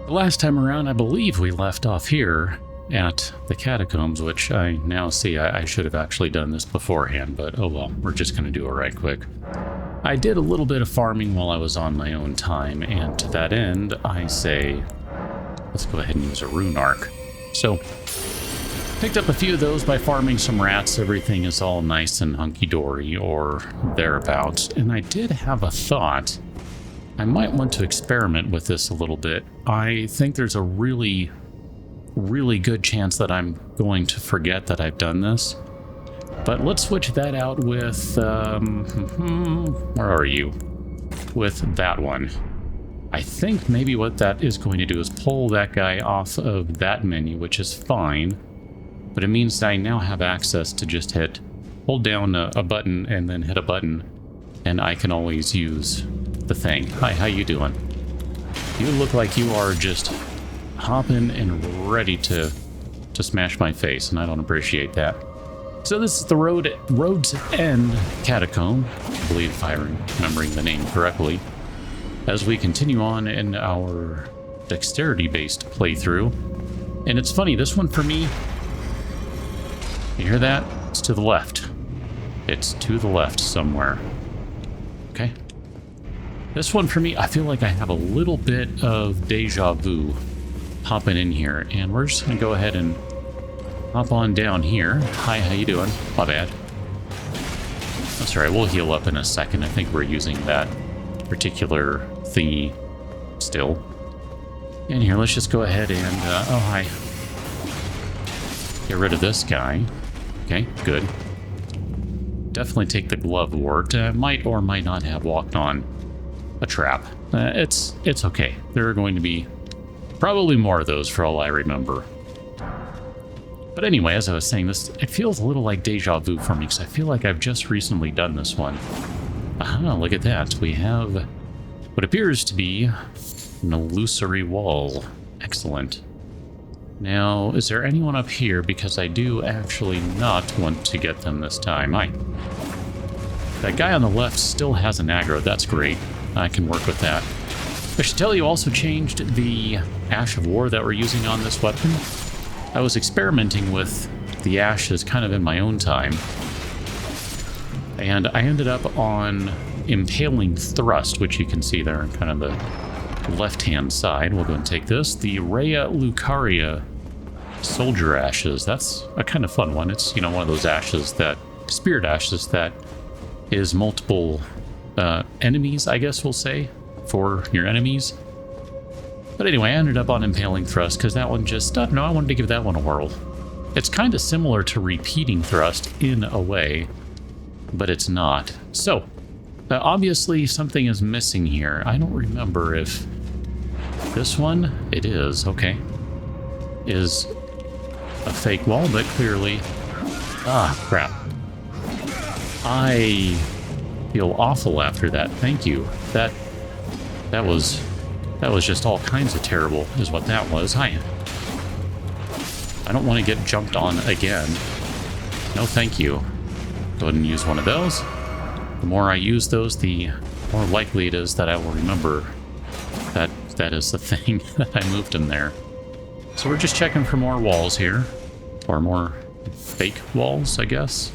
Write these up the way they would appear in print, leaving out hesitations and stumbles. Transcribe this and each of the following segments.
Last time around, I believe we left off here at the catacombs, which I now see I should have actually done this beforehand, but oh well, we're just going to do it right quick. I did a little bit of farming while I was on my own time, and to that end, I say, let's go ahead and use a rune arc. So, picked up a few of those by farming some rats. Everything is all nice and hunky-dory, or thereabouts, and I did have a thought. I might want to experiment with this a little bit. I think there's a really good chance that I'm going to forget that I've done this. But let's switch that out with, where are you? With that one. I think maybe what that is going to do is pull that guy off of that menu, which is fine. But it means that I now have access to just hold down a button and then hit a button. And I can always use the thing. Hi, how you doing? You look like you are just hopping and ready to smash my face, and I don't appreciate that. So this is the Road's End Catacomb, I believe if I'm remembering the name correctly, as we continue on in our dexterity-based playthrough. And it's funny, this one for me, you hear that? It's to the left. It's to the left somewhere. Okay. This one for me, I feel like I have a little bit of deja vu hopping in here, and we're just gonna go ahead and hop on down here. Hi, how you doing? My bad. That's all right, we'll heal up in a second. I think we're using that particular thingy still. And here, let's just go ahead and, oh, hi. Get rid of this guy. Okay, good. Definitely take the glove wart. Might or might not have walked on a trap. It's okay. There are going to be probably more of those for all I remember. But anyway, as I was saying, it feels a little like deja vu for me, because I feel like I've just recently done this one. Aha, look at that. We have what appears to be an illusory wall. Excellent. Now, is there anyone up here? Because I do actually not want to get them this time. That guy on the left still has an aggro. That's great. I can work with that. I should tell you, also changed the Ash of War that we're using on this weapon. I was experimenting with the ashes kind of in my own time, and I ended up on Impaling Thrust, which you can see there on kind of the left-hand side. We'll go and take this. The Rhea Lucaria Soldier Ashes. That's a kind of fun one. It's, one of those ashes spirit ashes that is multiple enemies, I guess we'll say, for your enemies. But anyway, I ended up on Impaling Thrust because that one just, I don't know, I wanted to give that one a whirl. It's kind of similar to Repeating Thrust in a way, but it's not. So, obviously something is missing here. I don't remember if this one, it is, okay, is a fake wall, but clearly, crap. I feel awful after that. Thank you. That was just all kinds of terrible, is what that was. Hi. I don't want to get jumped on again. No, thank you. Go ahead and use one of those. The more I use those, the more likely it is that I will remember that is the thing that I moved him there. So we're just checking for more walls here. Or more fake walls, I guess.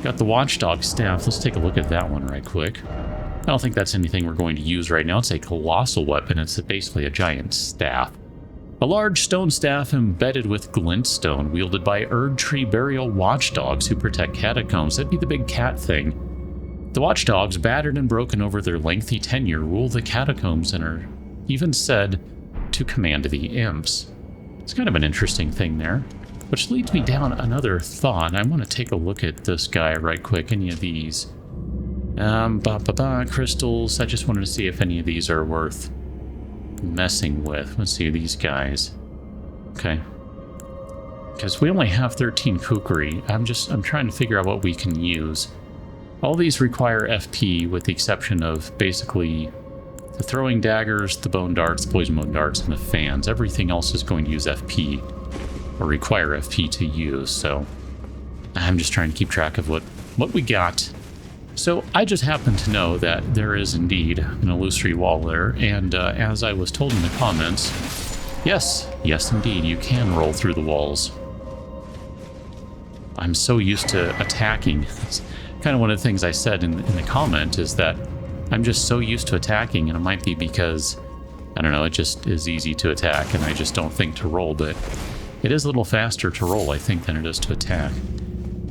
Got the Watchdog Staff. Let's take a look at that one right quick. I don't think that's anything we're going to use right now. It's a colossal weapon. It's basically a giant staff. A large stone staff embedded with glintstone, wielded by Erdtree burial watchdogs who protect catacombs. That'd be the big cat thing. The watchdogs, battered and broken over their lengthy tenure, rule the catacombs and are even said to command the imps. It's kind of an interesting thing there. Which leads me down another thought. I want to take a look at this guy right quick. Any of these crystals. I just wanted to see if any of these are worth messing with. Let's see these guys. Okay. Because we only have 13 kukri. I'm trying to figure out what we can use. All these require FP, with the exception of basically the throwing daggers, the bone darts, poison bone darts, and the fans. Everything else is going to use FP, or require FP to use, so I'm just trying to keep track of what we got. So I just happen to know that there is indeed an illusory wall there, and as I was told in the comments, yes, indeed, you can roll through the walls. I'm so used to attacking. It's kind of one of the things I said in the comment is that I'm just so used to attacking, and it might be because, I don't know, it just is easy to attack, and I just don't think to roll, but it is a little faster to roll, I think, than it is to attack.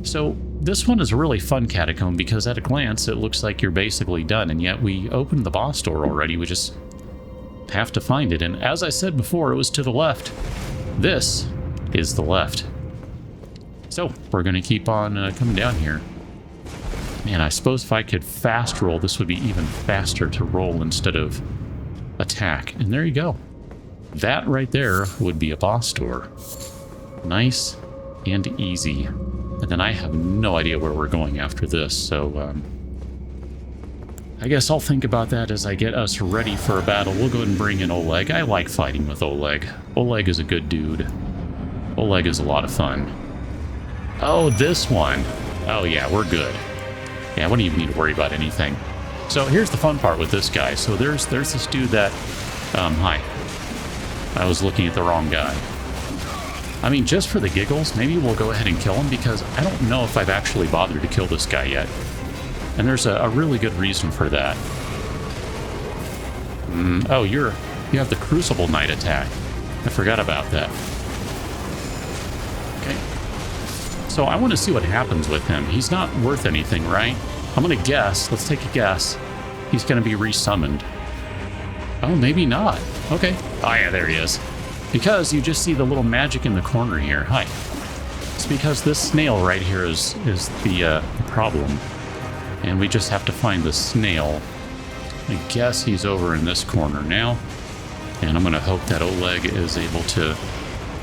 So this one is a really fun catacomb because at a glance it looks like you're basically done, and yet we opened the boss door already. We just have to find it, and as I said before, it was to the left. This is the left. So we're going to keep on coming down here. Man, I suppose if I could fast roll, this would be even faster to roll instead of attack. And there you go. That right there would be a boss door. Nice and easy. And then I have no idea where we're going after this, so I guess I'll think about that as I get us ready for a battle. We'll go ahead and bring in Oleg. I like fighting with Oleg. Oleg is a good dude. Oleg is a lot of fun. Oh, this one. Oh yeah, we're good. Yeah, I wouldn't even need to worry about anything. So here's the fun part with this guy. So there's this dude that... hi. I was looking at the wrong guy. I mean, just for the giggles, maybe we'll go ahead and kill him because I don't know if I've actually bothered to kill this guy yet. And there's a really good reason for that. Oh, you have the Crucible Knight attack. I forgot about that. Okay. So I want to see what happens with him. He's not worth anything, right? I'm going to guess. Let's take a guess. He's going to be resummoned. Oh, maybe not. Okay. Oh, yeah, there he is. Because you just see the little magic in the corner here. Hi. It's because this snail right here is the problem. And we just have to find the snail. I guess he's over in this corner now. And I'm going to hope that Oleg is able to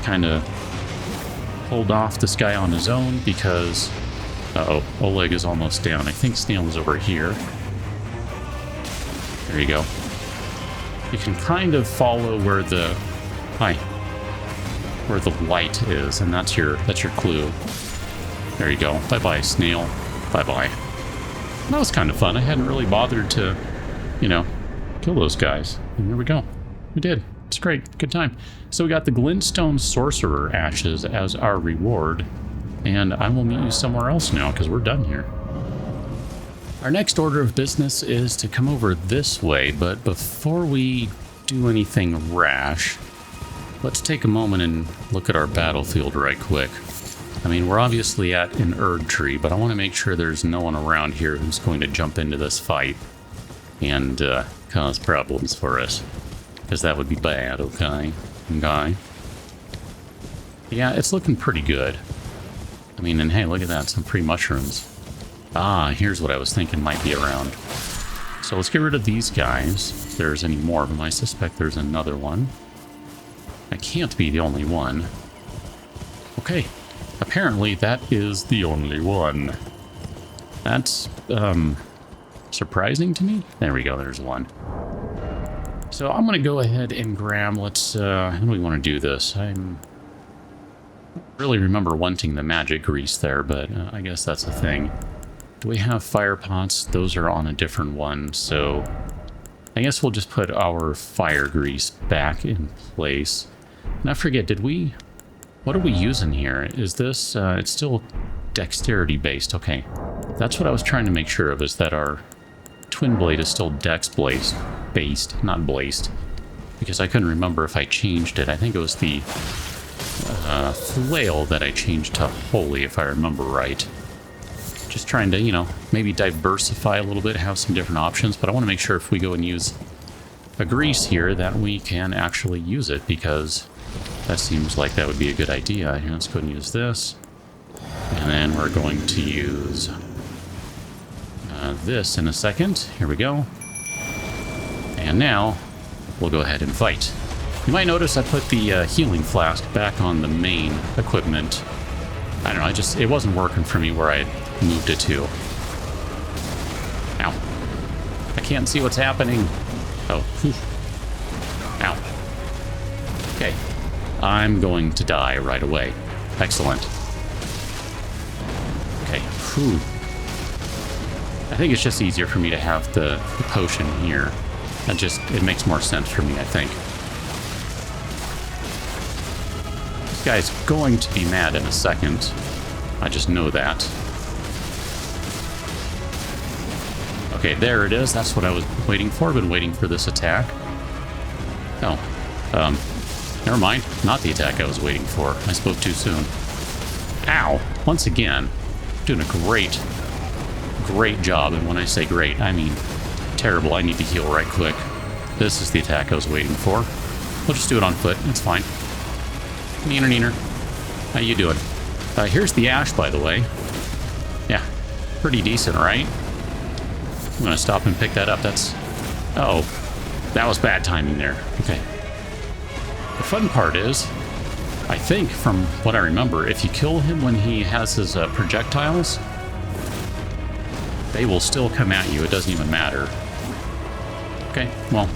kind of hold off this guy on his own because... Uh-oh, Oleg is almost down. I think snail is over here. There you go. You can kind of follow where the... Hi. Where the light is, and that's your clue. There you go. Bye-bye, snail. Bye-bye. That was kind of fun. I hadn't really bothered to, you know, kill those guys. And there we go. We did. It's great. Good time. So we got the Glintstone Sorcerer Ashes as our reward. And I will meet you somewhere else now, because we're done here. Our next order of business is to come over this way, but before we do anything rash, let's take a moment and look at our battlefield right quick. I mean, we're obviously at an Erdtree, but I want to make sure there's no one around here who's going to jump into this fight and cause problems for us. Because that would be bad, okay? Guy. Yeah, it's looking pretty good. I mean, and hey, look at that, some free mushrooms. Ah, here's what I was thinking might be around. So let's get rid of these guys. If there's any more of them, I suspect there's another one. I can't be the only one. Okay, apparently that is the only one. That's, surprising to me. There we go, there's one. So I'm going to go ahead and grab, let's, how do we want to do this? I really remember wanting the magic grease there, but I guess that's a thing. Do we have fire pots? Those are on a different one, so I guess we'll just put our fire grease back in place. And I forget, what are we using here? Is this, it's still dexterity based, okay. That's what I was trying to make sure of, is that our twin blade is still dex based, not blazed. Because I couldn't remember if I changed it. I think it was the flail that I changed to holy, if I remember right. Just trying to, you know, maybe diversify a little bit, have some different options, but I want to make sure if we go and use a grease here that we can actually use it, because that seems like that would be a good idea. Here, let's go and use this. And then we're going to use this in a second. Here we go. And now we'll go ahead and fight. You might notice I put the healing flask back on the main equipment. I don't know, it wasn't working for me where I moved it to. Ow. I can't see what's happening. Oh. Whew. Ow. Okay. I'm going to die right away. Excellent. Okay. Whew. I think it's just easier for me to have the potion here. It makes more sense for me, I think. This guy's going to be mad in a second. I just know that. Okay, there it is. That's what I was waiting for. I've been waiting for this attack. Oh. Never mind. Not the attack I was waiting for. I spoke too soon. Ow. Once again. Doing a great job. And when I say great, I mean terrible. I need to heal right quick. This is the attack I was waiting for. We'll just do it on foot. It's fine. Neener. How you doing? Here's the ash, by the way. Yeah. Pretty decent, right? I'm gonna stop and pick that up. Oh, that was bad timing there. Okay. The fun part is, I think from what I remember, if you kill him when he has his projectiles, they will still come at you. It doesn't even matter. Okay, well,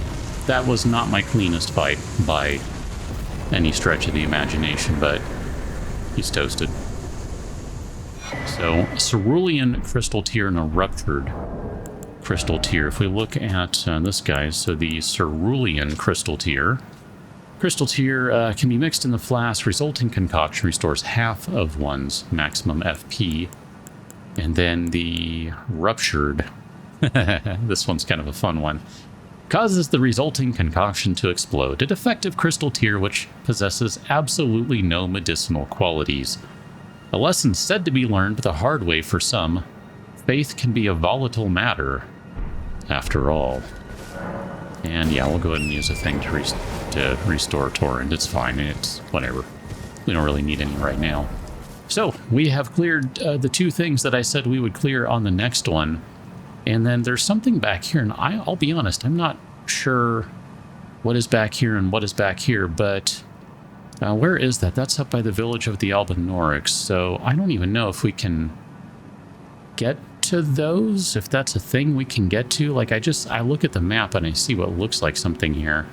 that was not my cleanest fight by any stretch of the imagination, but he's toasted. So, Cerulean Crystal Tear and a Ruptured Crystal Tear. If we look at this guy, so the Cerulean Crystal Tear. Crystal Tear can be mixed in the flask. Resulting concoction restores half of one's maximum FP. And then the Ruptured, this one's kind of a fun one, causes the resulting concoction to explode. A defective crystal tear which possesses absolutely no medicinal qualities. A lesson said to be learned the hard way for some. Faith can be a volatile matter, after all. And yeah, we'll go ahead and use a thing to restore Torrent. It's fine. It's whatever. We don't really need any right now. So, we have cleared the two things that I said we would clear on the next one. And then there's something back here, and I'll be honest, I'm not sure what is back here and what is back here, but where is that? That's up by the village of the Albinorics, so I don't even know if we can get to those, if that's a thing we can get to. Like, I look at the map and I see what looks like something here.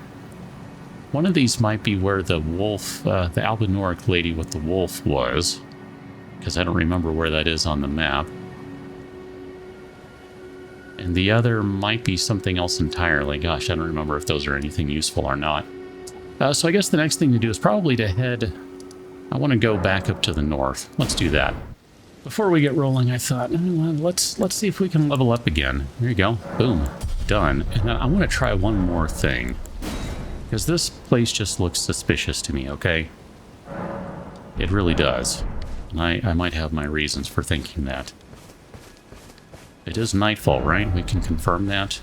One of these might be where the wolf, the Albinoric lady with the wolf was, because I don't remember where that is on the map. And the other might be something else entirely. Gosh, I don't remember if those are anything useful or not. So I guess the next thing to do is probably to head... I want to go back up to the north. Let's do that. Before we get rolling, I thought, let's see if we can level up again. There you go. Boom. Done. And then I want to try one more thing. Because this place just looks suspicious to me, okay? It really does. And I might have my reasons for thinking that. It is nightfall, right? We can confirm that.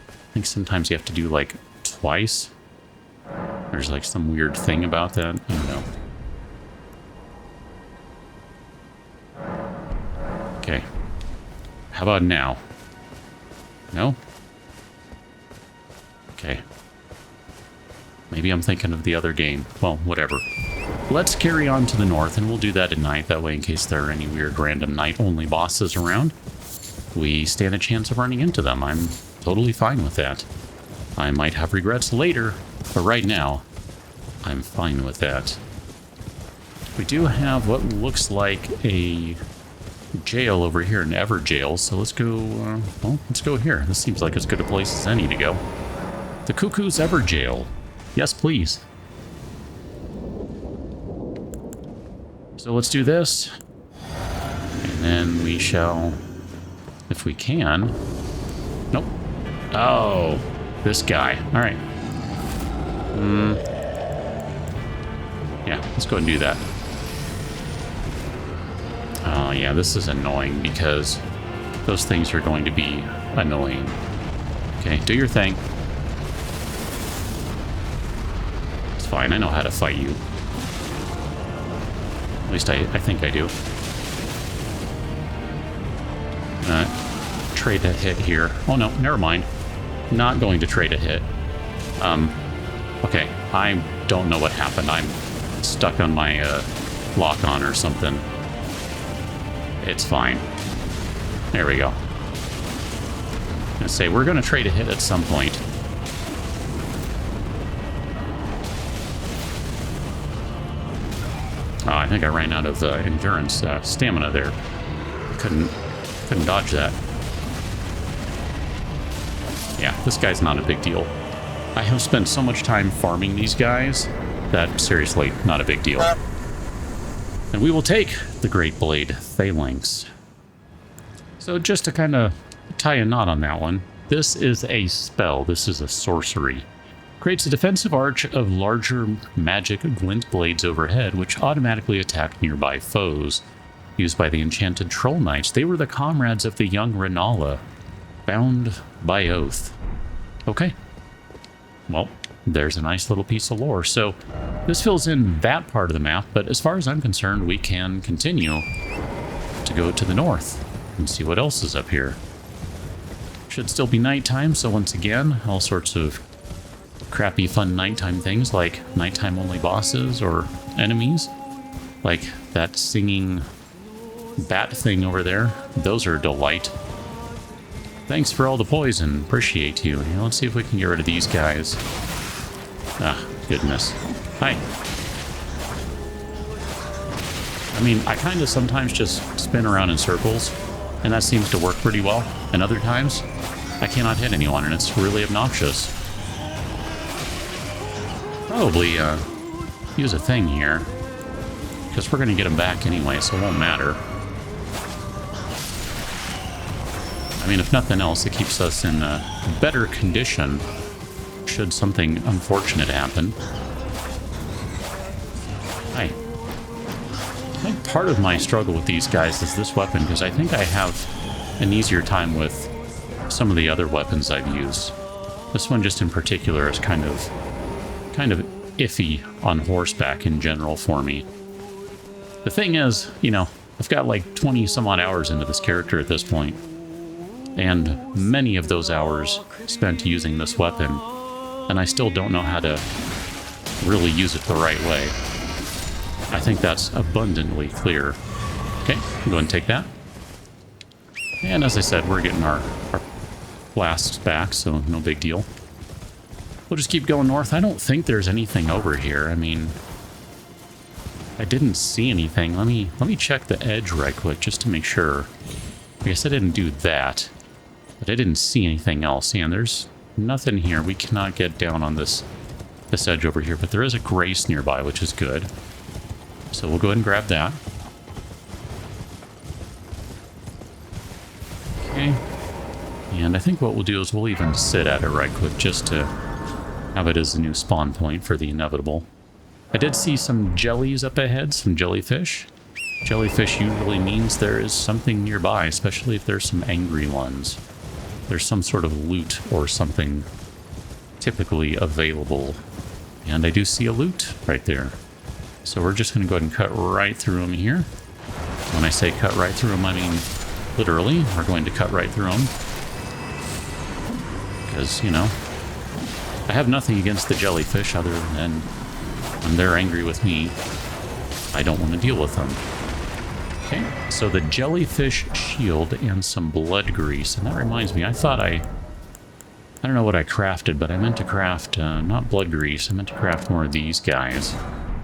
I think sometimes you have to do, like, twice. There's, like, some weird thing about that. I don't know. Okay. How about now? No? Okay. Maybe I'm thinking of the other game. Well, whatever. Let's carry on to the north, and we'll do that at night. That way, in case there are any weird random night-only bosses around, we stand a chance of running into them. I'm totally fine with that. I might have regrets later, but right now, I'm fine with that. We do have what looks like a jail over here in Evergaol, so let's go, well, let's go here. This seems like as good a place as any to go. The Cuckoo's Evergaol. Yes, please. So let's do this, and then we shall, if we can... Nope. Oh, this guy. All right. Yeah, let's go ahead and do that. Oh, yeah, this is annoying because those things are going to be annoying. Okay, do your thing. It's fine, I know how to fight you. At least I think I do. Trade a hit here. Oh no, never mind. Not going to trade a hit. Okay, I don't know what happened. I'm stuck on my lock-on or something. It's fine. There we go. I'm gonna say we're gonna trade a hit at some point. Oh, I think I ran out of endurance stamina there. Couldn't dodge that. Yeah, this guy's not a big deal. I have spent so much time farming these guys that, seriously, not a big deal. And we will take the Great Blade Phalanx. So just to kind of tie a knot on that one, this is a spell. This is a sorcery. Creates a defensive arch of larger magic glint blades overhead, which automatically attack nearby foes. Used by the enchanted troll knights. They were the comrades of the young Renala, bound by oath. Okay. Well, there's a nice little piece of lore. So this fills in that part of the map, but as far as I'm concerned, we can continue to go to the north and see what else is up here. Should still be nighttime, so once again, all sorts of crappy fun nighttime things like nighttime only bosses or enemies, like that singing bat thing over there. Those are a delight. Thanks for all the poison. Appreciate you. Let's see if we can get rid of these guys. Ah, goodness. Hi. I mean, I kind of sometimes just spin around in circles, and that seems to work pretty well. And other times, I cannot hit anyone, and it's really obnoxious. Probably use a thing here, because we're going to get them back anyway, so it won't matter. I mean, if nothing else, it keeps us in better condition should something unfortunate happen. Hi. I think part of my struggle with these guys is this weapon, because I think I have an easier time with some of the other weapons I've used. This one just in particular is kind of iffy on horseback in general for me. The thing is, you know, I've got like 20 some odd hours into this character at this point, and many of those hours spent using this weapon, and I still don't know how to really use it the right way. I think that's abundantly clear. Okay, I'm going to take that. And as I said, we're getting our blasts back, so no big deal. We'll just keep going north. I don't think there's anything over here. I mean, I didn't see anything. Let me check the edge right quick just to make sure. I guess I didn't do that, but I didn't see anything else. And there's nothing here. We cannot get down on this edge over here, but there is a grace nearby, which is good. So we'll go ahead and grab that. Okay. And I think what we'll do is we'll even sit at it right quick just to have it as a new spawn point for the inevitable. I did see some jellies up ahead, some jellyfish. Jellyfish usually means there is something nearby, especially if there's some angry ones. There's some sort of loot or something typically available. And I do see a loot right there. So we're just going to go ahead and cut right through them here. When I say cut right through them, I mean literally, we're going to cut right through them. Because, you know, I have nothing against the jellyfish other than when they're angry with me, I don't want to deal with them. Okay, so the jellyfish shield and some blood grease. And that reminds me, I don't know what I crafted, but I meant to craft, not blood grease, I meant to craft more of these guys.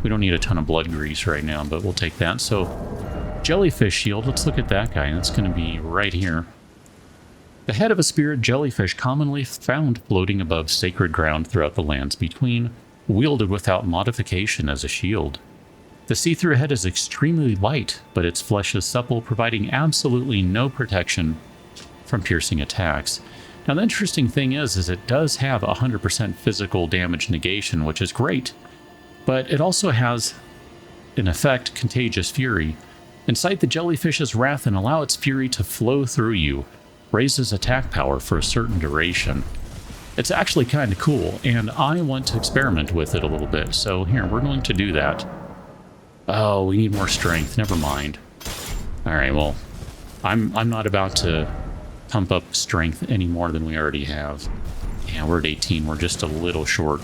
We don't need a ton of blood grease right now, but we'll take that. So, jellyfish shield, let's look at that guy. That's going to be right here. The head of a spirit jellyfish commonly found floating above sacred ground throughout the lands between, wielded without modification as a shield. The see-through head is extremely light, but its flesh is supple, providing absolutely no protection from piercing attacks. Now, the interesting thing is it does have 100% physical damage negation, which is great, but it also has, in effect, contagious fury. Incite the jellyfish's wrath and allow its fury to flow through you. Raises attack power for a certain duration. It's actually kind of cool, and I want to experiment with it a little bit, so here, we're going to do that. Oh, we need more strength. Never mind. Alright, well, I'm not about to pump up strength any more than we already have. Yeah, we're at 18. We're just a little short.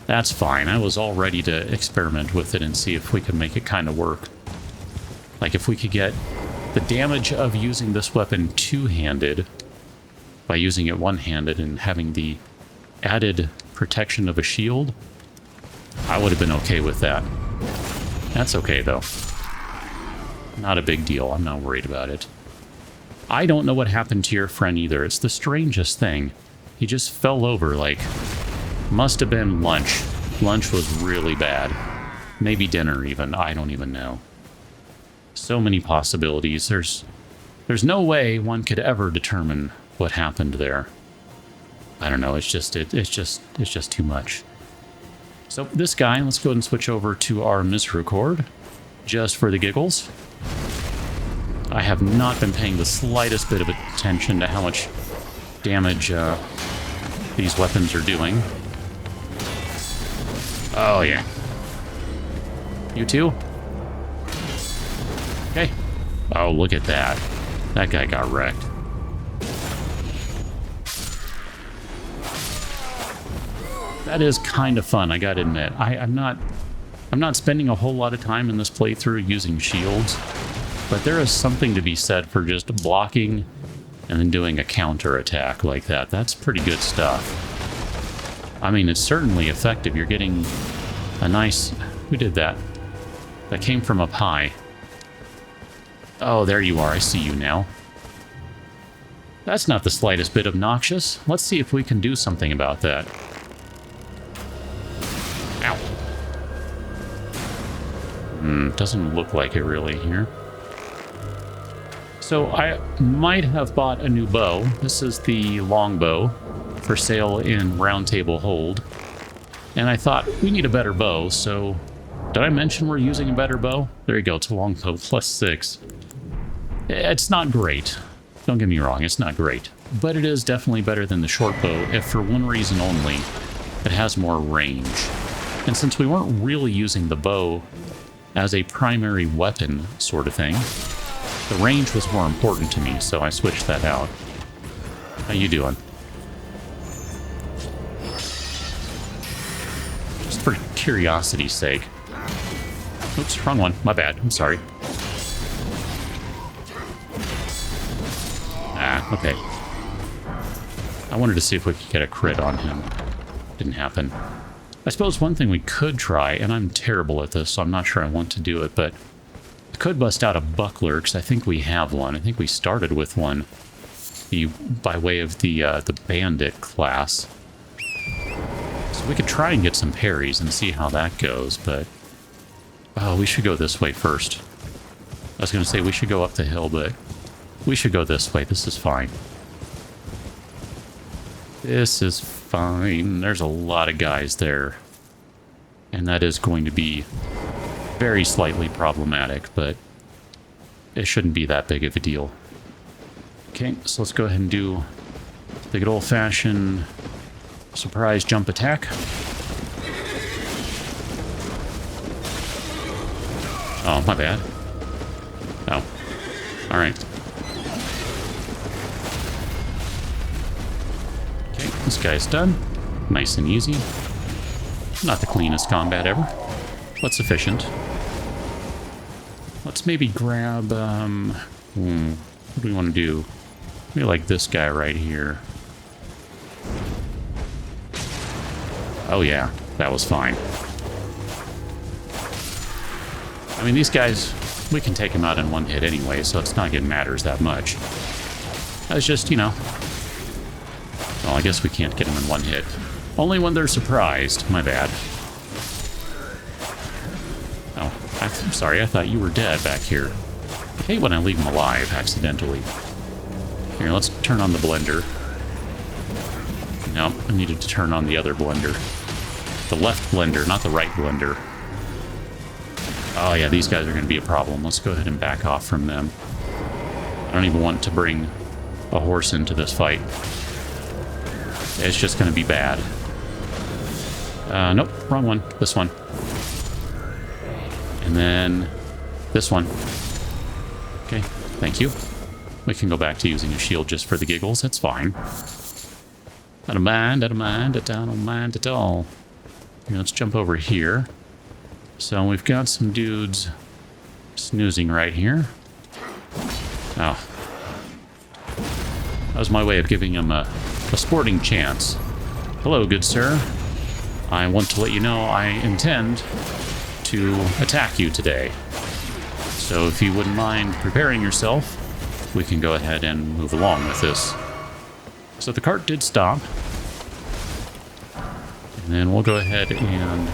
That's fine. I was all ready to experiment with it and see if we could make it kind of work. Like, if we could get the damage of using this weapon two-handed by using it one-handed and having the added protection of a shield, I would have been okay with that. That's okay, though. Not a big deal. I'm not worried about it. I don't know what happened to your friend either. It's the strangest thing. He just fell over, like, must have been lunch. Lunch was really bad. Maybe dinner even, I don't even know. So many possibilities. There's no way one could ever determine what happened there. I don't know, it's just too much. So this guy, let's go ahead and switch over to our misericord, just for the giggles. I have not been paying the slightest bit of attention to how much damage these weapons are doing. Oh yeah. You too? Okay. Oh, look at that. That guy got wrecked. That is kind of fun, I gotta admit. I'm not spending a whole lot of time in this playthrough using shields, but there is something to be said for just blocking and then doing a counter attack like that. That's pretty good stuff. I mean, it's certainly effective. You're getting a nice... Who did that? That came from up high. Oh, there you are. I see you now. That's not the slightest bit obnoxious. Let's see if we can do something about that. Ow. Doesn't look like it really here. So I might have bought a new bow. This is the longbow for sale in Round Table Hold. And I thought, we need a better bow, so... Did I mention we're using a better bow? There you go, it's a longbow, +6. It's not great. Don't get me wrong, it's not great. But it is definitely better than the short bow, if for one reason only, it has more range. And since we weren't really using the bow as a primary weapon sort of thing, the range was more important to me, so I switched that out. How you doing? Just for curiosity's sake. Oops, wrong one. My bad. I'm sorry. Ah, okay. I wanted to see if we could get a crit on him. Didn't happen. I suppose one thing we could try, and I'm terrible at this, so I'm not sure I want to do it, but I could bust out a buckler, because I think we have one. I think we started with one by way of the bandit class. So we could try and get some parries and see how that goes, but... Oh, we should go this way first. I was going to say we should go up the hill, but we should go this way. This is fine. This is fine. There's a lot of guys there. And that is going to be very slightly problematic, but it shouldn't be that big of a deal. Okay, so let's go ahead and do the good old-fashioned surprise jump attack. Oh, my bad. Oh. Alright. Okay, this guy's done. Nice and easy. Not the cleanest combat ever, but sufficient. Let's maybe grab, what do we want to do? Maybe like this guy right here. Oh yeah, that was fine. I mean, these guys, we can take them out in one hit anyway, so it's not like it matters that much. That's just, you know... Well, I guess we can't get them in one hit. Only when they're surprised. My bad. Oh, I'm sorry, I thought you were dead back here. I hate when I leave them alive, accidentally. Here, let's turn on the blender. No, I needed to turn on the other blender. The left blender, not the right blender. Oh yeah, these guys are going to be a problem. Let's go ahead and back off from them. I don't even want to bring a horse into this fight. It's just going to be bad. Nope, wrong one. This one. And then this one. Okay, thank you. We can go back to using a shield just for the giggles. That's fine. I don't mind, I don't mind, I don't mind at all. Here, let's jump over here. So we've got some dudes snoozing right here. Oh. That was my way of giving him a sporting chance. Hello, good sir. I want to let you know I intend to attack you today. So if you wouldn't mind preparing yourself, we can go ahead and move along with this. So the cart did stop. And then we'll go ahead and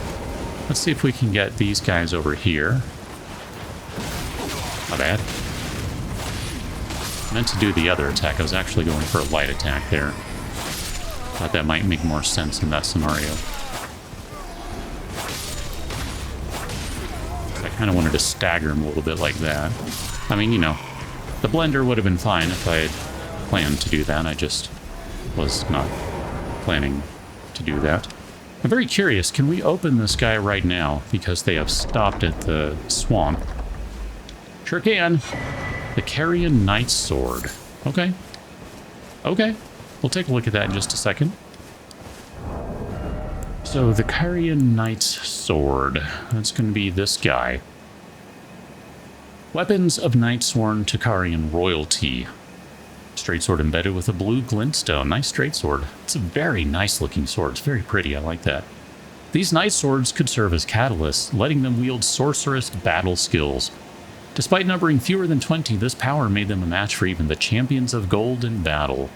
let's see if we can get these guys over here. Not bad. I meant to do the other attack. I was actually going for a light attack there. Thought that might make more sense in that scenario. I kind of wanted to stagger him a little bit like that. I mean, you know, the blender would have been fine if I had planned to do that. I just was not planning to do that. I'm very curious, can we open this guy right now? Because they have stopped at the swamp. Sure can. The Carrion Knight's Sword. Okay. Okay. We'll take a look at that in just a second. So, the Carrion Knight's Sword. That's going to be this guy. Weapons of Nightsworn Takarian royalty. Straight sword embedded with a blue glintstone. Nice straight sword. It's a very nice looking sword. It's very pretty. I like that. These night swords could serve as catalysts, letting them wield sorceress battle skills. Despite numbering fewer than 20, this power made them a match for even the champions of gold in battle.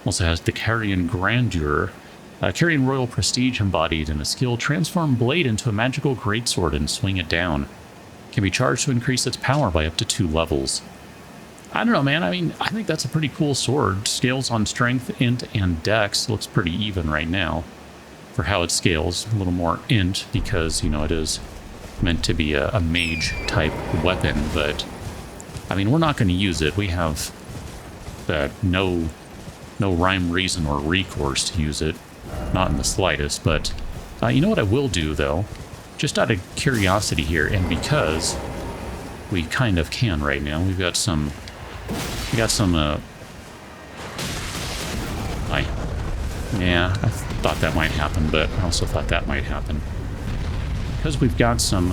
Also has the Carrion Grandeur. Carrion royal prestige embodied in a skill. Transform blade into a magical greatsword and swing it down. Can be charged to increase its power by up to 2 levels. I don't know, man. I mean, I think that's a pretty cool sword. Scales on strength, int, and dex. Looks pretty even right now for how it scales. A little more int because, you know, it is meant to be a mage-type weapon. But, I mean, we're not going to use it. We have no rhyme, reason, or recourse to use it. Not in the slightest. But you know what I will do, though? Just out of curiosity here, and because we kind of can right now, we got some, yeah, I thought that might happen, but I also thought that might happen. Because we've got some,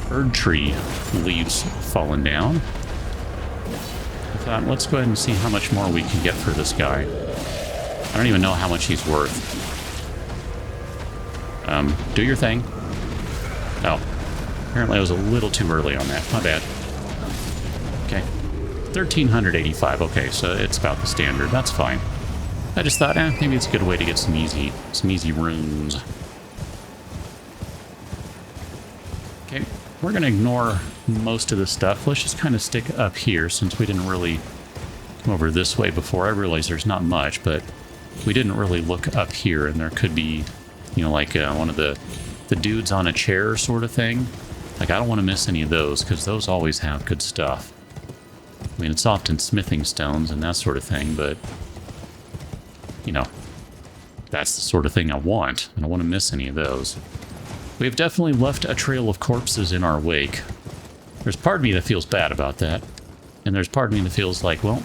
Erdtree leaves falling down, I thought, let's go ahead and see how much more we can get for this guy. I don't even know how much he's worth. Do your thing. Oh. Apparently I was a little too early on that. My bad. Okay. 1,385. Okay, so it's about the standard. That's fine. I just thought, maybe it's a good way to get some easy runes. Okay, we're going to ignore most of this stuff. Let's just kind of stick up here since we didn't really come over this way before. I realize there's not much, but we didn't really look up here, and there could be, you know, like one of the dudes on a chair sort of thing. Like, I don't want to miss any of those, because those always have good stuff. I mean, it's often smithing stones and that sort of thing, but, you know, that's the sort of thing I want. I don't want to miss any of those. We have definitely left a trail of corpses in our wake. There's part of me that feels bad about that, and there's part of me that feels like, well,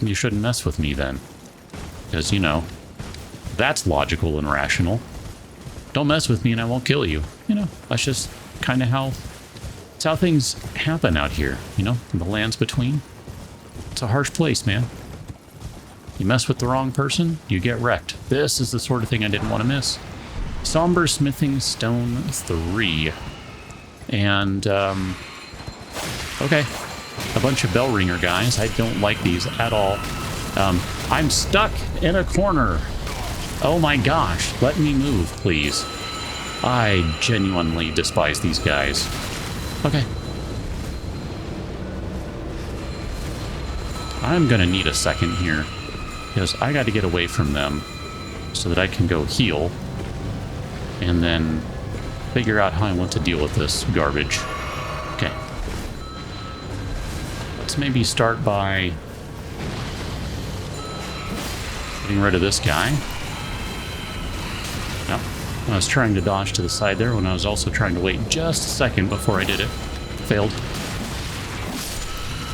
you shouldn't mess with me then. Because, you know, that's logical and rational. Don't mess with me and I won't kill you. You know, that's just kind of how things happen out here, you know, in the lands between. It's a harsh place, man. You mess with the wrong person, you get wrecked. This is the sort of thing I didn't want to miss. Somber Smithing Stone 3. And, okay. A bunch of bell ringer guys. I don't like these at all. I'm stuck in a corner. Oh my gosh, let me move, please. I genuinely despise these guys. Okay. I'm gonna need a second here, because I gotta get away from them so that I can go heal, and then figure out how I want to deal with this garbage. Okay. Let's maybe start by getting rid of this guy. No. I was trying to dodge to the side there when I was also trying to wait just a second before I did it. Failed.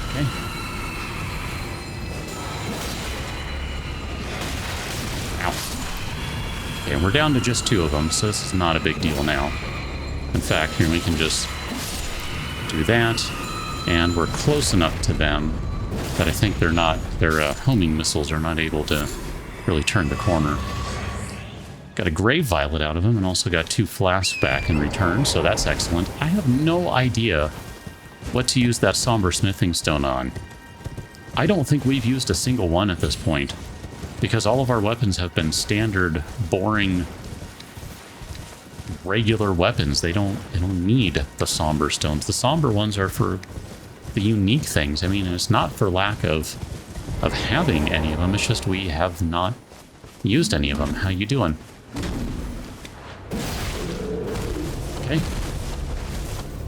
Okay. Ow. Okay, we're down to just 2 of them, so this is not a big deal now. In fact, here we can just do that, and we're close enough to them that I think their homing missiles are not able to really turn the corner. Got a Grave Violet out of him, and also got 2 flasks back in return, so that's excellent. I have no idea what to use that Somber Smithing Stone on. I don't think we've used a single one at this point. Because all of our weapons have been standard, boring, regular weapons. They don't need the somber stones. The somber ones are for the unique things. I mean, it's not for lack of having any of them. It's just we have not used any of them. How you doing? Okay.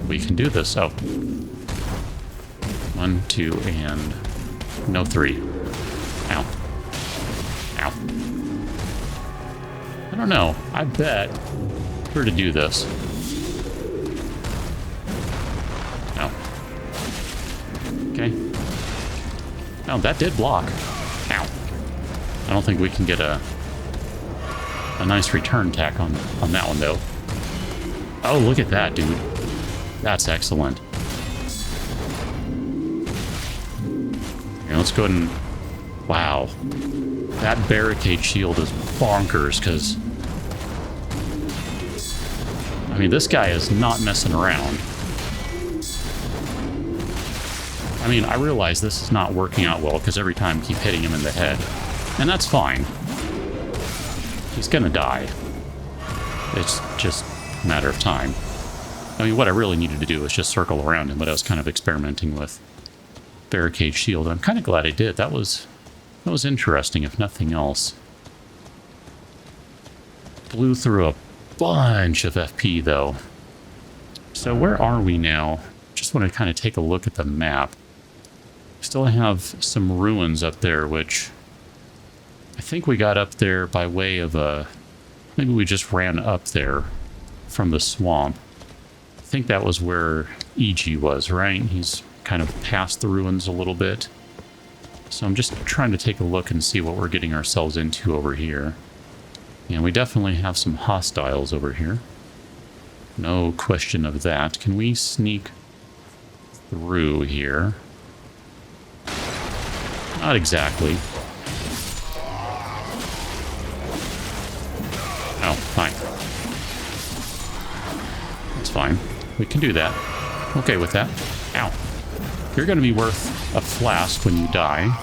We can do this. Oh. 1, 2, and no 3. Ow. Ow. I don't know. I bet we're to do this. No. Okay. No, that did block. Ow. I don't think we can get a nice return tack on that one, though. Oh, look at that, dude. That's excellent. Here, let's go ahead and... Wow. That barricade shield is bonkers, because... I mean, this guy is not messing around. I mean, I realize this is not working out well, because every time I keep hitting him in the head. And that's fine. He's gonna die. It's just a matter of time. I mean, what I really needed to do was just circle around him, but I was kind of experimenting with barricade shield. I'm kind of glad I did. That was interesting, if nothing else. Blew through a bunch of FP, though. So where are we now? Just want to kind of take a look at the map. Still have some ruins up there, which I think we got up there by way of a... Maybe we just ran up there from the swamp. I think that was where EG was, right? He's kind of past the ruins a little bit. So I'm just trying to take a look and see what we're getting ourselves into over here. And we definitely have some hostiles over here. No question of that. Can we sneak through here? Not exactly. Oh, fine. That's fine. We can do that. Okay with that. Ow. You're going to be worth a flask when you die.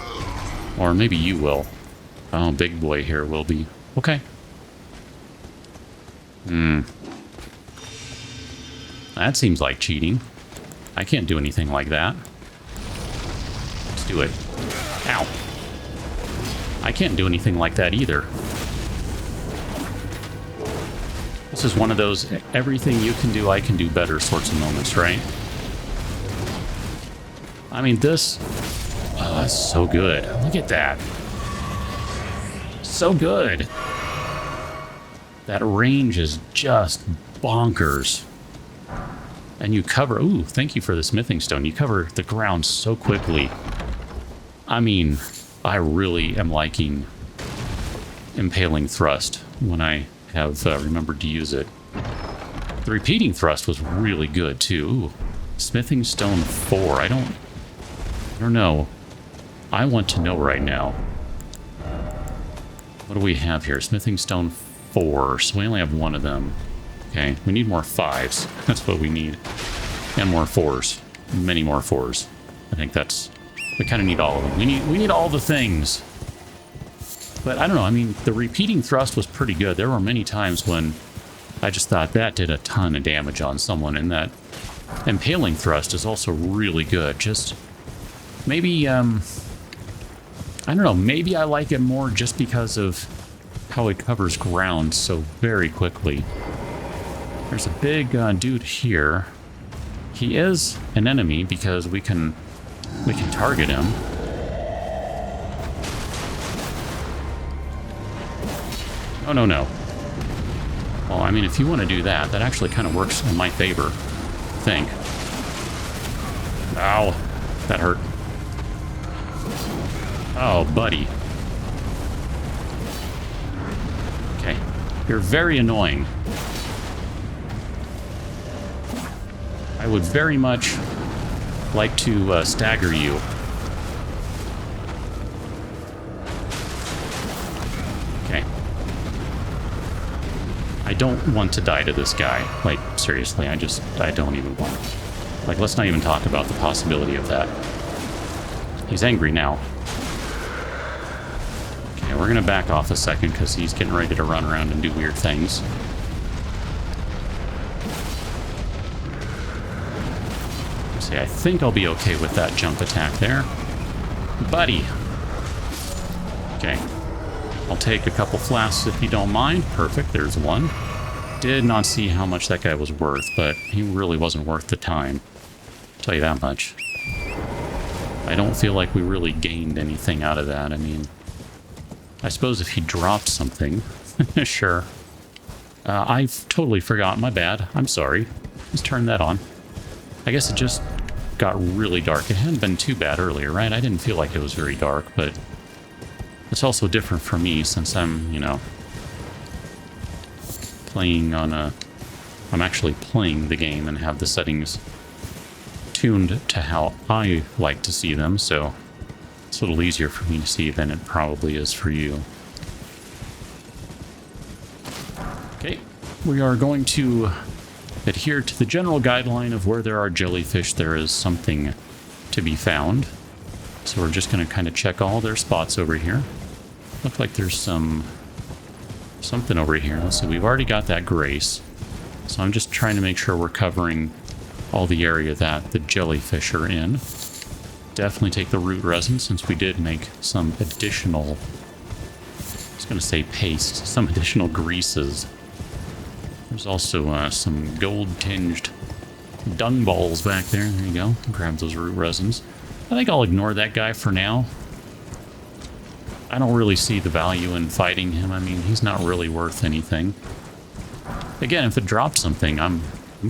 Or maybe you will. Oh, big boy here will be. Okay. That seems like cheating. I can't do anything like that. Let's do it. Ow. I can't do anything like that either. This is one of those everything you can do, I can do better sorts of moments, right? I mean, this... Oh, that's so good. Look at that. So good. That range is just bonkers. And you cover... Ooh, thank you for the smithing stone. You cover the ground so quickly. I mean, I really am liking Impaling Thrust when I have remembered to use it. The repeating thrust was really good, too. Ooh, smithing stone 4. I don't know. I want to know right now. What do we have here? Smithing stone 4. So we only have one of them. Okay, we need more 5s. That's what we need. And more 4s. Many more 4s. I think that's... We kind of need all of them. We need all the things. But I don't know. I mean, the repeating thrust was pretty good. There were many times when I just thought that did a ton of damage on someone. And that impaling thrust is also really good. Just maybe... I don't know. Maybe I like it more just because of how it covers ground so very quickly. There's a big dude here. He is an enemy because we can target him. Oh, no. Well, I mean, if you want to do that, that actually kind of works in my favor, I think. Ow. That hurt. Oh, buddy. Okay. You're very annoying. I would very much like to stagger you. Okay. I don't want to die to this guy. Like, seriously, I don't even want. Like, let's not even talk about the possibility of that. He's angry now. Okay, we're going to back off a second because he's getting ready to run around and do weird things. See, I think I'll be okay with that jump attack there. Buddy! Okay. I'll take a couple flasks if you don't mind. Perfect, there's one. Did not see how much that guy was worth, but he really wasn't worth the time. I'll tell you that much. I don't feel like we really gained anything out of that. I mean, I suppose if he dropped something, sure. I've totally forgot, my bad. I'm sorry. Let's turn that on. I guess it just got really dark. It hadn't been too bad earlier, right? I didn't feel like it was very dark, but it's also different for me since I'm, you know, playing on a... I'm actually playing the game and have the settings tuned to how I like to see them, so it's a little easier for me to see than it probably is for you. Okay, we are going to adhere to the general guideline of where there are jellyfish, there is something to be found. So we're just going to kind of check all their spots over here. Looks like there's something over here. Let's see, we've already got that grace. So I'm just trying to make sure we're covering all the area that the jellyfish are in. Definitely take the root resin since we did make some additional, I was going to say paste, some additional greases. There's also some gold-tinged dung balls back there. There you go. Grab those root resins. I think I'll ignore that guy for now. I don't really see the value in fighting him. I mean, he's not really worth anything. Again, if it dropped something, I'm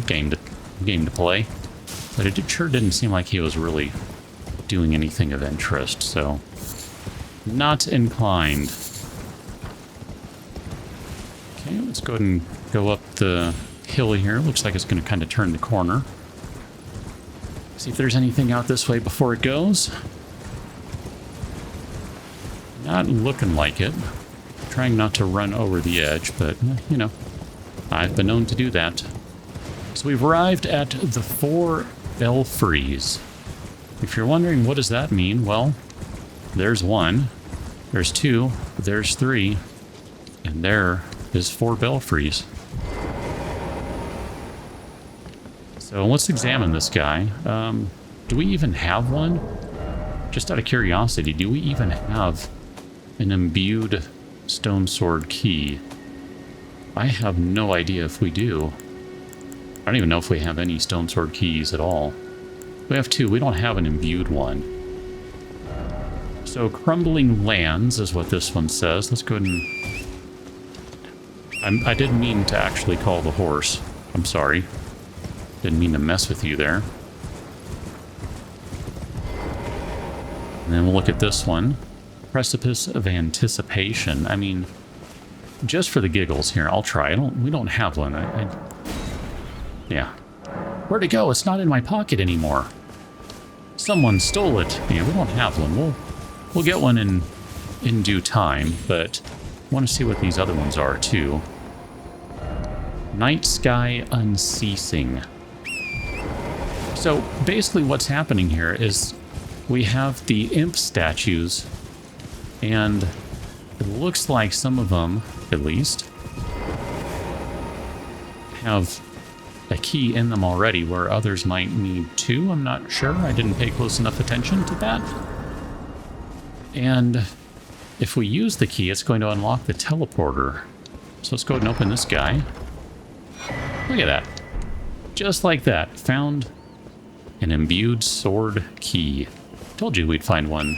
game to play. But it sure didn't seem like he was really doing anything of interest, so not inclined. Okay, let's go ahead and go up the hill here. Looks like it's going to kind of turn the corner. See if there's anything out this way before it goes. Not looking like it. Trying not to run over the edge, but, you know, I've been known to do that. So we've arrived at the 4 belfries. If you're wondering what does that mean, well, there's 1, there's 2, there's 3, and there is 4 belfries. So let's examine this guy. Do we even have one? Just out of curiosity, do we even have an imbued stone sword key? I have no idea if we do. I don't even know if we have any stone sword keys at all. We have 2. We don't have an imbued one. So crumbling lands is what this one says. Let's go ahead and... I didn't mean to actually call the horse. I'm sorry. Didn't mean to mess with you there. And then we'll look at this one. Precipice of Anticipation. I mean, just for the giggles here, I'll try. We don't have one. Yeah. Where'd it go? It's not in my pocket anymore. Someone stole it. Yeah, we don't have one. We'll get one in due time, but I want to see what these other ones are too. Night Sky Unceasing. So basically what's happening here is we have the imp statues, and it looks like some of them, at least, have a key in them already, where others might need 2. I'm not sure. I didn't pay close enough attention to that. And if we use the key, it's going to unlock the teleporter. So let's go ahead and open this guy. Look at that. Just like that. Found an imbued sword key. Told you we'd find one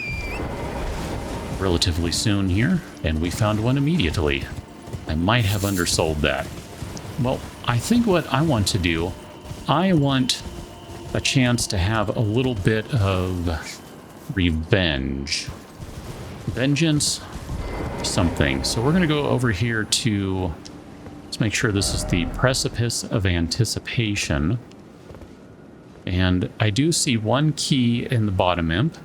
relatively soon here, and we found one immediately. I might have undersold that. Well, I think what I want to do, I want a chance to have a little bit of revenge. Vengeance something. So we're going to go over here to... Let's make sure this is the Precipice of Anticipation. And I do see 1 key in the bottom imp.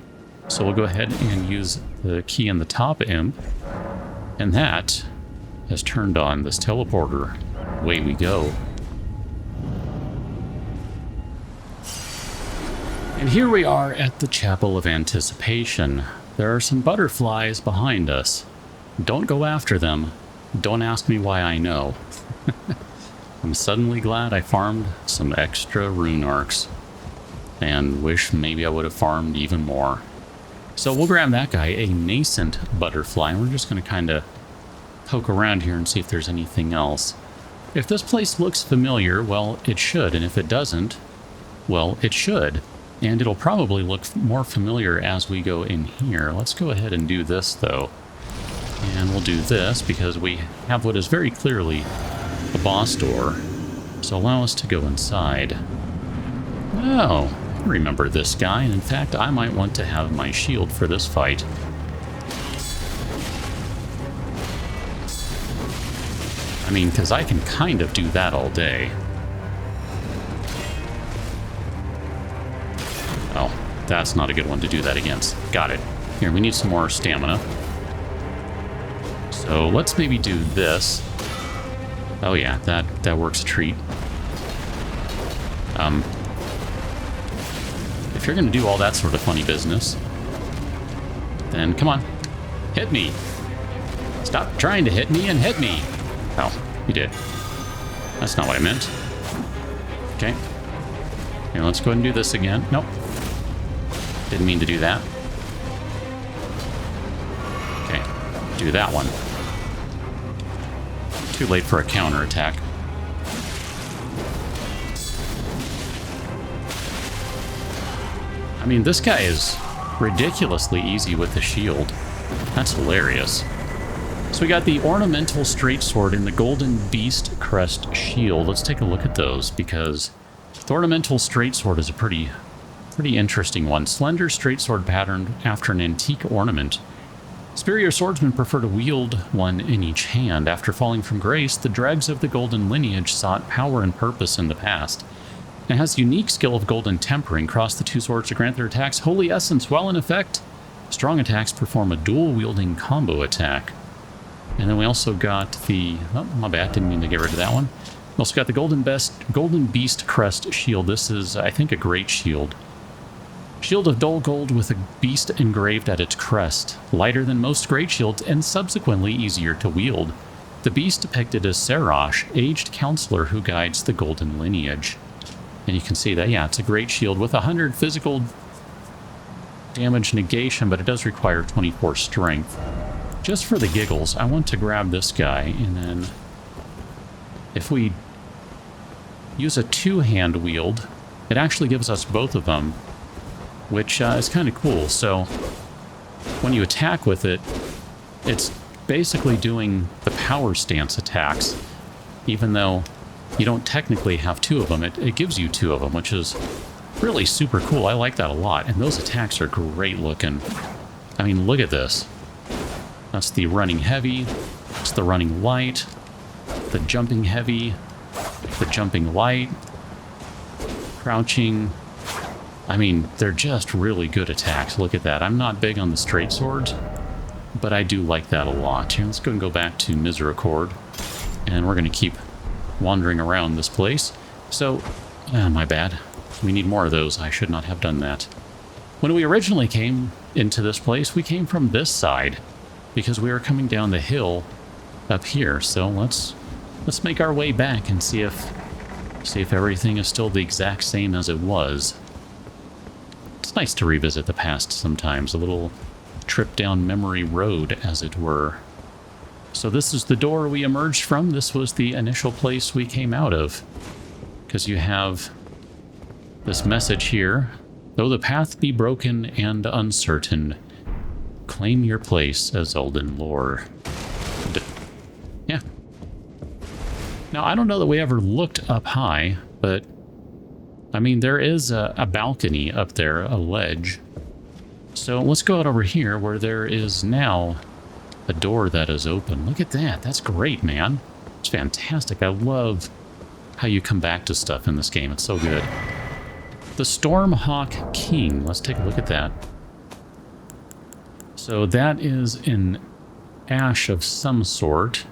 So we'll go ahead and use the key in the top imp. And that has turned on this teleporter. Away we go. And here we are at the Chapel of Anticipation. There are some butterflies behind us. Don't go after them. Don't ask me why I know. I'm suddenly glad I farmed some extra rune arcs. And wish maybe I would have farmed even more. So we'll grab that guy, a nascent butterfly. And we're just going to kind of poke around here and see if there's anything else. If this place looks familiar, well, it should. And if it doesn't, well, it should. And it'll probably look more familiar as we go in here. Let's go ahead and do this, though. And we'll do this because we have what is very clearly a boss door. So allow us to go inside. Oh, I remember this guy. And in fact, I might want to have my shield for this fight. I mean, because I can kind of do that all day. Oh, that's not a good one to do that against. Got it. Here, we need some more stamina. So let's maybe do this. Oh yeah, that works a treat. If you're going to do all that sort of funny business, then come on, hit me. Stop trying to hit me and hit me. Oh, you did. That's not what I meant. Okay. Here, let's go ahead and do this again. Nope. Didn't mean to do that. Okay, do that one. Too late for a counterattack. I mean, this guy is ridiculously easy with the shield. That's hilarious. So we got the ornamental straight sword and the golden beast crest shield. Let's take a look at those because the ornamental straight sword is a pretty interesting one. Slender straight sword patterned after an antique ornament. Superior swordsmen prefer to wield one in each hand. After falling from grace, the dregs of the golden lineage sought power and purpose in the past. It has the unique skill of golden tempering. Cross the two swords to grant their attacks holy essence while in effect. Strong attacks perform a dual-wielding combo attack. And then we also got the... Oh, my bad, didn't mean to get rid of that one. We also got the golden beast crest shield. This is, I think, a great shield. Shield of dull gold with a beast engraved at its crest. Lighter than most great shields and subsequently easier to wield. The beast depicted as Sarash, aged counselor who guides the golden lineage. And you can see that, yeah, it's a great shield with 100 physical damage negation, but it does require 24 strength. Just for the giggles, I want to grab this guy, and then if we use a two-hand wield, it actually gives us both of them, which is kind of cool. So when you attack with it, it's basically doing the power stance attacks, even though you don't technically have two of them. It gives you two of them, which is really super cool. I like that a lot, and those attacks are great looking. I mean, look at this. That's the running heavy, it's the running light, the jumping heavy, the jumping light, crouching. I mean, they're just really good attacks. Look at that. I'm not big on the straight swords, but I do like that a lot. Here, let's go and go back to Misericord, and we're going to keep wandering around this place. So, my bad. We need more of those. I should not have done that. When we originally came into this place, we came from this side, because we were coming down the hill up here. So let's make our way back and see if everything is still the exact same as it was. It's nice to revisit the past sometimes, a little trip down memory road, as it were. So this is the door we emerged from. This was the initial place we came out of, because you have this message here. Though the path be broken and uncertain, claim your place as Elden Lord. Yeah. Now, I don't know that we ever looked up high, but I mean, there is a balcony up there, a ledge. So let's go out over here where there is now a door that is open. Look at that. That's great, man. It's fantastic. I love how you come back to stuff in this game. It's so good. The Stormhawk King. Let's take a look at that. So that is an ash of some sort.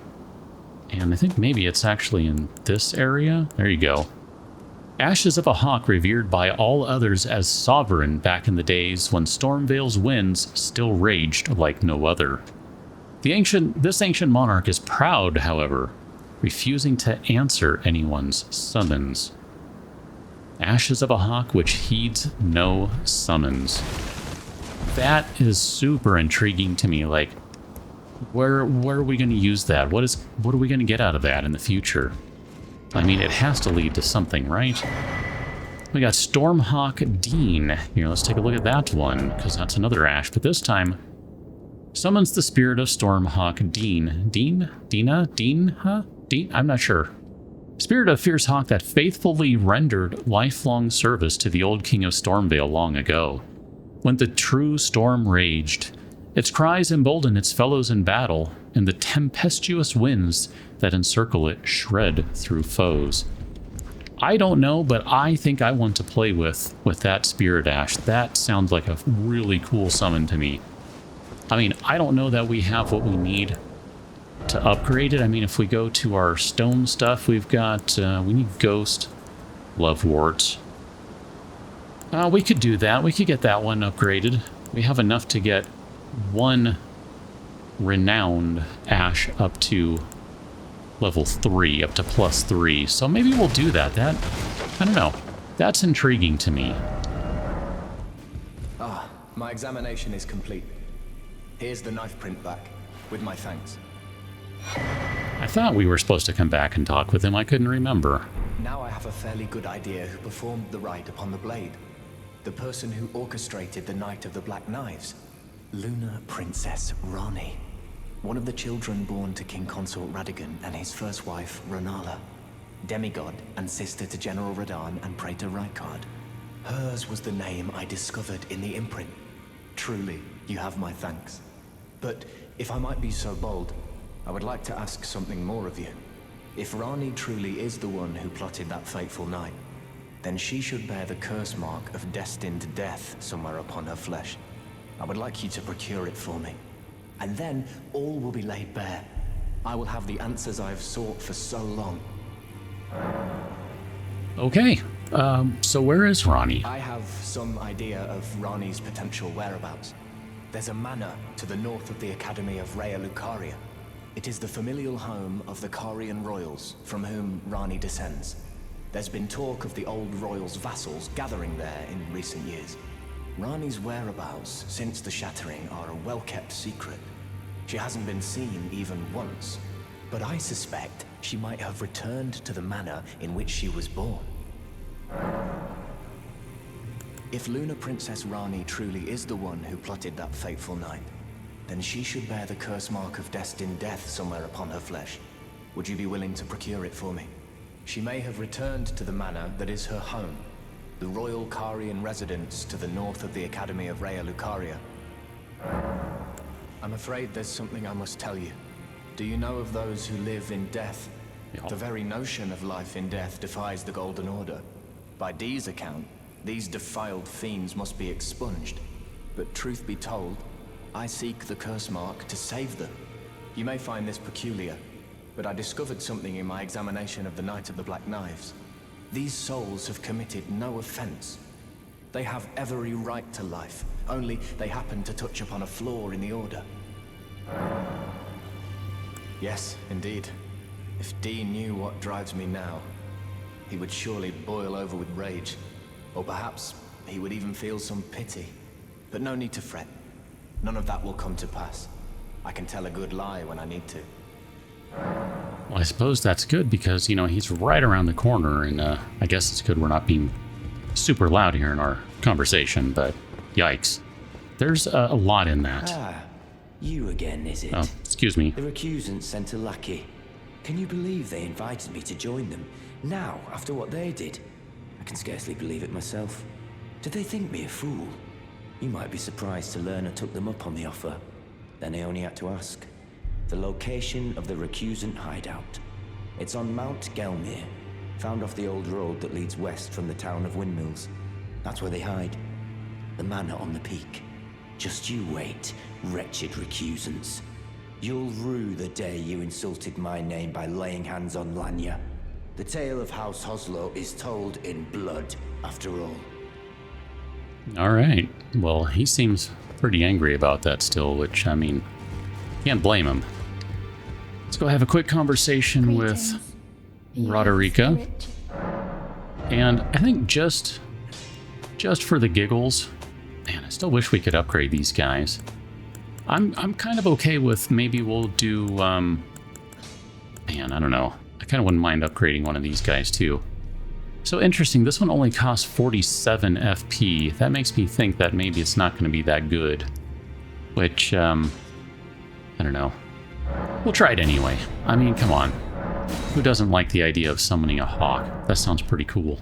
And I think maybe it's actually in this area. There you go. Ashes of a hawk revered by all others as sovereign back in the days when Stormvale's winds still raged like no other. This ancient monarch is proud, however, refusing to answer anyone's summons. Ashes of a hawk which heeds no summons. That is super intriguing to me. Like, where are we going to use that? What are we going to get out of that in the future? I mean, it has to lead to something, right? We got Stormhawk Dean. Here, let's take a look at that one, because that's another ash. But this time, summons the spirit of Stormhawk Dean. Dean? Huh? Dean? I'm not sure. Spirit of Fierce Hawk that faithfully rendered lifelong service to the old king of Stormvale long ago. When the true storm raged, its cries embolden its fellows in battle, and the tempestuous winds that encircle it shred through foes. I don't know, but I think I want to play with that Spirit Ash. That sounds like a really cool summon to me. I mean, I don't know that we have what we need to upgrade it. I mean, if we go to our stone stuff, we've got, we need Ghost, Loveworts. We could do that. We could get that one upgraded. We have enough to get one Renowned Ash up to level 3, up to +3. So maybe we'll do that. I don't know. That's intriguing to me. Ah, my examination is complete. Here's the knife print back, with my thanks. I thought we were supposed to come back and talk with him. I couldn't remember. Now I have a fairly good idea who performed the rite upon the blade. The person who orchestrated the Night of the Black Knives. Lunar Princess Rani. One of the children born to King Consort Radigan and his first wife, Renala. Demigod and sister to General Radahn and Praetor Rykard. Hers was the name I discovered in the imprint. Truly, you have my thanks. But if I might be so bold, I would like to ask something more of you. If Rani truly is the one who plotted that fateful night, then she should bear the curse mark of destined death somewhere upon her flesh. I would like you to procure it for me. And then all will be laid bare. I will have the answers I have sought for so long. Okay, so where is Rani? I have some idea of Rani's potential whereabouts. There's a manor to the north of the Academy of Raya Lucaria. It is the familial home of the Carian royals, from whom Rani descends. There's been talk of the old royals' vassals gathering there in recent years. Rani's whereabouts since the shattering are a well-kept secret. She hasn't been seen even once, but I suspect she might have returned to the manor in which she was born. If Lunar Princess Rani truly is the one who plotted that fateful night, then she should bear the curse mark of destined death somewhere upon her flesh. Would you be willing to procure it for me? She may have returned to the manor that is her home, the royal Carian residence to the north of the Academy of Raya Lucaria. I'm afraid there's something I must tell you. Do you know of those who live in death? Yeah. The very notion of life in death defies the Golden Order. By Dee's account, these defiled fiends must be expunged. But truth be told, I seek the curse mark to save them. You may find this peculiar, but I discovered something in my examination of the Night of the Black Knives. These souls have committed no offense. They have every right to life, only they happen to touch upon a flaw in the Order. Yes, indeed. If Dee knew what drives me now, he would surely boil over with rage. Or perhaps he would even feel some pity. But no need to fret. None of that will come to pass. I can tell a good lie when I need to. Well, I suppose that's good because, you know, he's right around the corner, and I guess it's good we're not being super loud here in our conversation, but yikes. There's a lot in that. Ah, you again, is it? Oh, excuse me. The recusants sent a lackey. Can you believe they invited me to join them? Now, after what they did? I can scarcely believe it myself. Did they think me a fool? You might be surprised to learn I took them up on the offer. Then I only had to ask. The location of the recusant hideout. It's on Mount Gelmir, found off the old road that leads west from the town of Windmills. That's where they hide. The manor on the peak. Just you wait, wretched recusants. You'll rue the day you insulted my name by laying hands on Lanya. The tale of House Hoslow is told in blood, after all. All right. Well, he seems pretty angry about that still, which, I mean, Can't blame him. Let's go have a quick conversation with Roderica. And I think just for the giggles, man, I still wish we could upgrade these guys. I'm kind of okay with maybe we'll do, man, I don't know. I kind of wouldn't mind upgrading one of these guys too. So interesting, this one only costs 47 FP. That makes me think that maybe it's not going to be that good. Which, I don't know. We'll try it anyway. I mean, come on. Who doesn't like the idea of summoning a hawk? That sounds pretty cool.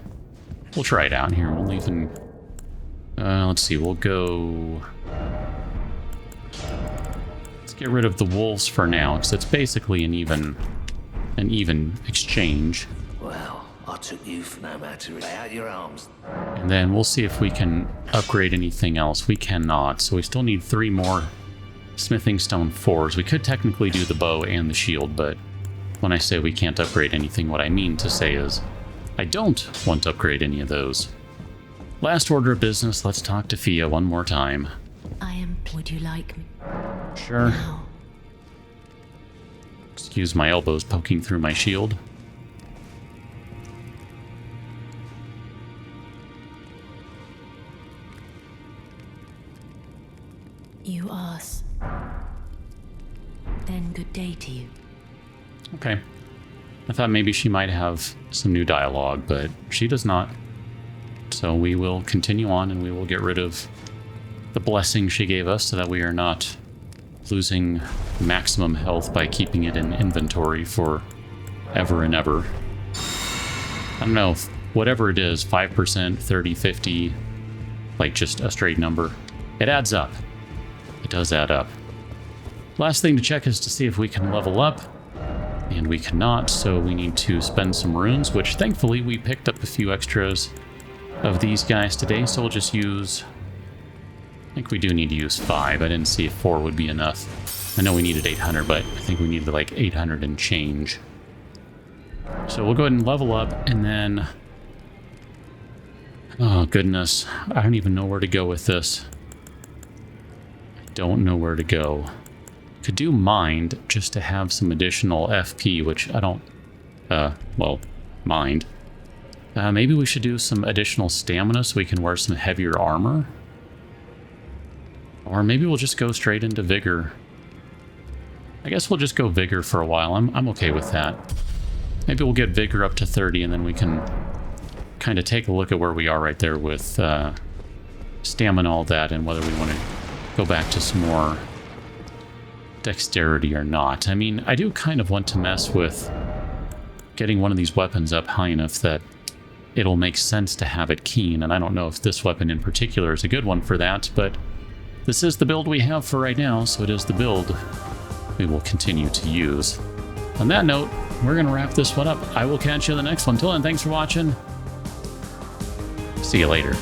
We'll try it out here. We'll even... let's see, we'll go... Let's get rid of the wolves for now, because it's basically an even exchange. Well, I took you for no matter. Lay out your arms. And then we'll see if we can upgrade anything else. We cannot, so we still need 3 more smithing stone 4s. We could technically do the bow and the shield, but when I say we can't upgrade anything, what I mean to say is I don't want to upgrade any of those. Last order of business, let's talk to Fia one more time. Would you like me? Sure. Now. Excuse my elbows poking through my shield. You ask. Then good day to you. Okay. I thought maybe she might have some new dialogue, but she does not. So we will continue on and we will get rid of the blessing she gave us so that we are not losing maximum health by keeping it in inventory for ever and ever. I don't know, whatever it is, 5%, 30, 50, like just a straight number. It adds up. It does add up. Last thing to check is to see if we can level up. And we cannot, so we need to spend some runes, which thankfully we picked up a few extras of these guys today, so we'll just use... I think we do need to use 5. I didn't see if 4 would be enough. I know we needed 800, but I think we needed like 800 and change. So we'll go ahead and level up, and then... Oh, goodness. I don't even know where to go with this. I don't know where to go. Could do mind, just to have some additional FP, which I don't... well, mind. Maybe we should do some additional stamina so we can wear some heavier armor. Or maybe we'll just go straight into vigor. I guess we'll just go vigor for a while. I'm okay with that. Maybe we'll get vigor up to 30 and then we can kind of take a look at where we are right there with stamina, all that, and whether we want to go back to some more dexterity or not. I mean, I do kind of want to mess with getting one of these weapons up high enough that it'll make sense to have it keen, and I don't know if this weapon in particular is a good one for that, but this is the build we have for right now, so it is the build we will continue to use. On that note, we're going to wrap this one up. I will catch you in the next one. Till then, thanks for watching. See you later.